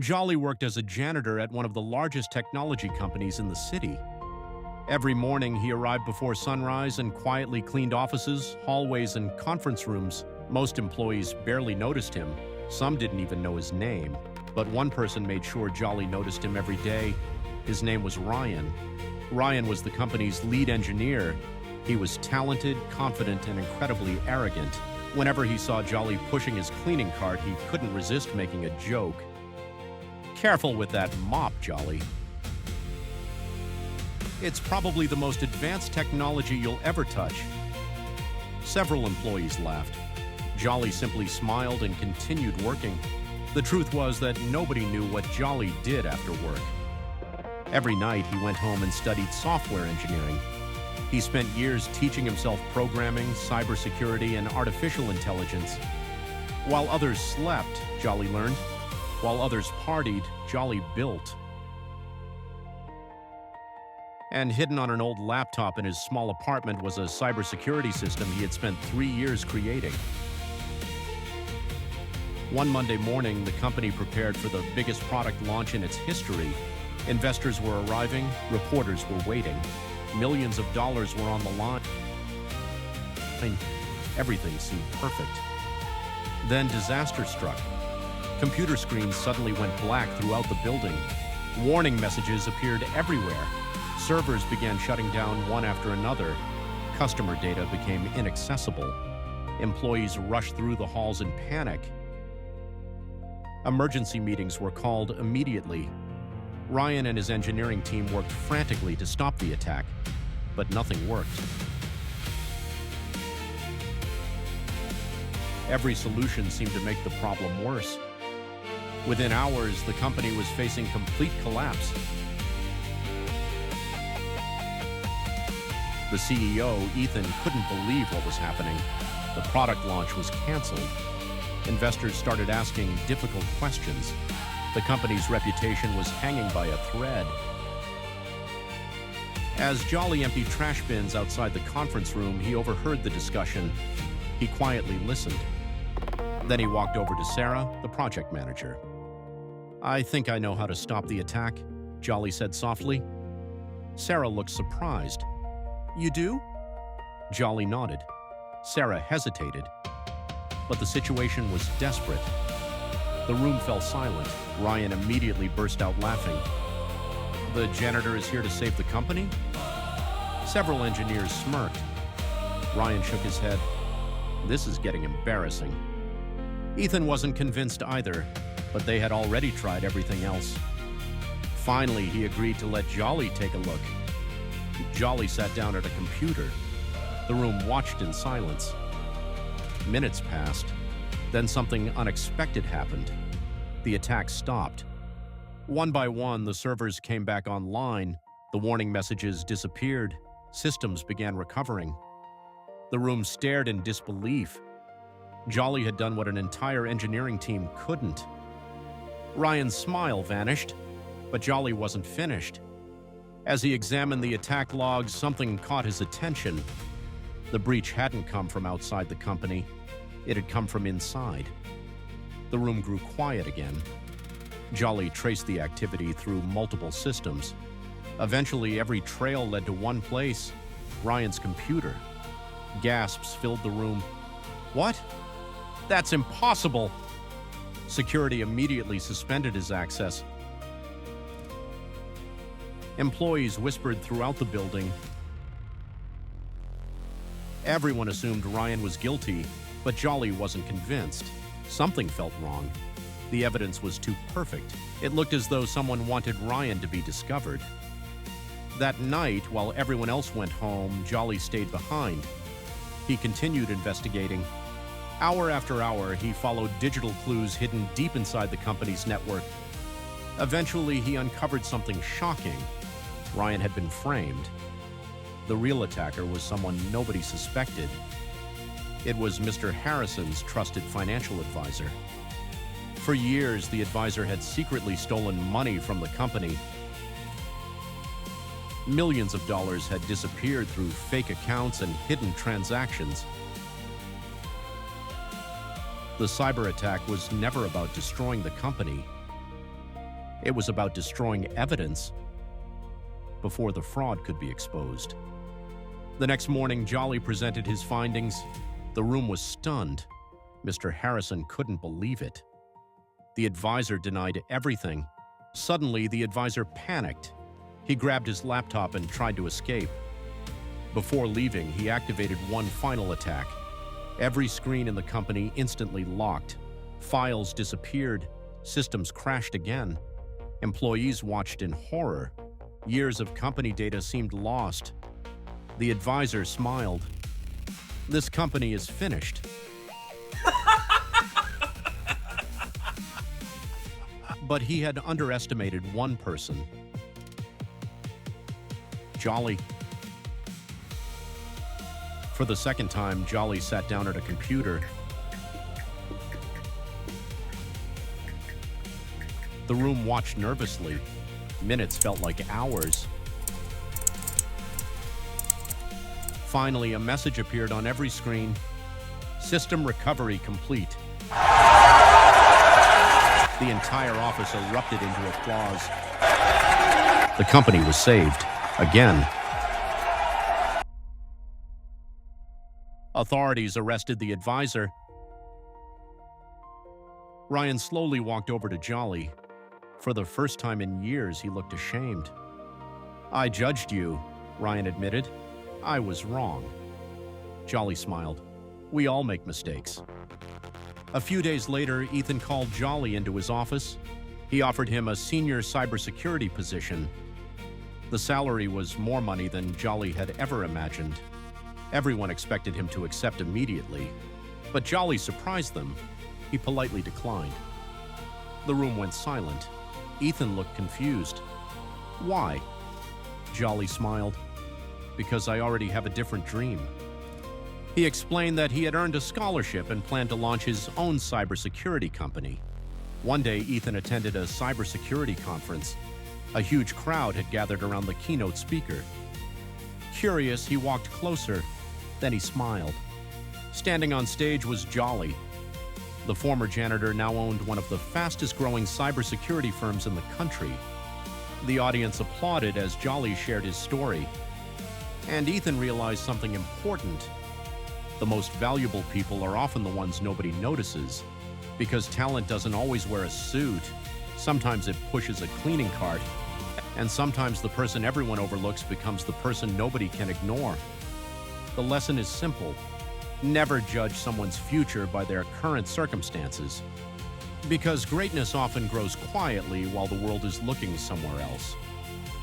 Jolly worked as a janitor at one of the largest technology companies in the city. Every morning, he arrived before sunrise and quietly cleaned offices, hallways, and conference rooms. Most employees barely noticed him. Some didn't even know his name. But one person made sure Jolly noticed him every day. His name was Ryan. Ryan was the company's lead engineer. He was talented, confident, and incredibly arrogant. Whenever he saw Jolly pushing his cleaning cart, he couldn't resist making a joke. "Careful with that mop, Jolly. It's probably the most advanced technology you'll ever touch." Several employees laughed. Jolly simply smiled and continued working. The truth was that nobody knew what Jolly did after work. Every night, he went home and studied software engineering. He spent years teaching himself programming, cybersecurity, and artificial intelligence. While others slept, Jolly learned. While others partied, Jolly built. And hidden on an old laptop in his small apartment was a cybersecurity system he had spent 3 years creating. One Monday morning, the company prepared for the biggest product launch in its history. Investors were arriving, reporters were waiting. Millions of dollars were on the line. Everything seemed perfect. Then disaster struck. Computer screens suddenly went black throughout the building. Warning messages appeared everywhere. Servers began shutting down one after another. Customer data became inaccessible. Employees rushed through the halls in panic. Emergency meetings were called immediately. Ryan and his engineering team worked frantically to stop the attack, but nothing worked. Every solution seemed to make the problem worse. Within hours, the company was facing complete collapse. The CEO, Ethan, couldn't believe what was happening. The product launch was canceled. Investors started asking difficult questions. The company's reputation was hanging by a thread. As Jolly emptied trash bins outside the conference room, he overheard the discussion. He quietly listened. Then he walked over to Sarah, the project manager. "I think I know how to stop the attack," Jolly said softly. Sarah looked surprised. "You do?" Jolly nodded. Sarah hesitated. But the situation was desperate. The room fell silent. Ryan immediately burst out laughing. "The janitor is here to save the company?" Several engineers smirked. Ryan shook his head. "This is getting embarrassing." Ethan wasn't convinced either, but they had already tried everything else. Finally, he agreed to let Jolly take a look. Jolly sat down at a computer. The room watched in silence. Minutes passed. Then something unexpected happened. The attack stopped. One by one, the servers came back online. The warning messages disappeared. Systems began recovering. The room stared in disbelief. Jolly had done what an entire engineering team couldn't. Ryan's smile vanished, but Jolly wasn't finished. As he examined the attack logs, something caught his attention. The breach hadn't come from outside the company. It had come from inside. The room grew quiet again. Jolly traced the activity through multiple systems. Eventually, every trail led to one place: Ryan's computer. Gasps filled the room. "What? That's impossible!" Security immediately suspended his access. Employees whispered throughout the building. Everyone assumed Ryan was guilty, but Jolly wasn't convinced. Something felt wrong. The evidence was too perfect. It looked as though someone wanted Ryan to be discovered. That night, while everyone else went home, Jolly stayed behind. He continued investigating. Hour after hour, he followed digital clues hidden deep inside the company's network. Eventually, he uncovered something shocking. Ryan had been framed. The real attacker was someone nobody suspected. It was Mr. Harrison's trusted financial advisor. For years, the advisor had secretly stolen money from the company. Millions of dollars had disappeared through fake accounts and hidden transactions. The cyber attack was never about destroying the company. It was about destroying evidence before the fraud could be exposed. The next morning, Jolly presented his findings. The room was stunned. Mr. Harrison couldn't believe it. The advisor denied everything. Suddenly, the advisor panicked. He grabbed his laptop and tried to escape. Before leaving, he activated one final attack. Every screen in the company instantly locked. Files disappeared. Systems crashed again. Employees watched in horror. Years of company data seemed lost. The advisor smiled. This company is finished. But he had underestimated one person. Jolly. For the second time, Jolly sat down at a computer. The room watched nervously. Minutes felt like hours. Finally, a message appeared on every screen. System recovery complete. The entire office erupted into applause. The company was saved. Again. Authorities arrested the advisor. Ryan slowly walked over to Jolly. For the first time in years, he looked ashamed. "I judged you," Ryan admitted. "I was wrong." Jolly smiled. "We all make mistakes." A few days later, Ethan called Jolly into his office. He offered him a senior cybersecurity position. The salary was more money than Jolly had ever imagined. Everyone expected him to accept immediately, but Jolly surprised them. He politely declined. The room went silent. Ethan looked confused. "Why?" Jolly smiled. "Because I already have a different dream." He explained that he had earned a scholarship and planned to launch his own cybersecurity company. One day, Ethan attended a cybersecurity conference. A huge crowd had gathered around the keynote speaker. Curious, he walked closer. Then he smiled. Standing on stage was Jolly. The former janitor now owned one of the fastest-growing cybersecurity firms in the country. The audience applauded as Jolly shared his story. And Ethan realized something important. The most valuable people are often the ones nobody notices, because talent doesn't always wear a suit. Sometimes it pushes a cleaning cart, and sometimes the person everyone overlooks becomes the person nobody can ignore. The lesson is simple. Never judge someone's future by their current circumstances, because greatness often grows quietly while the world is looking somewhere else.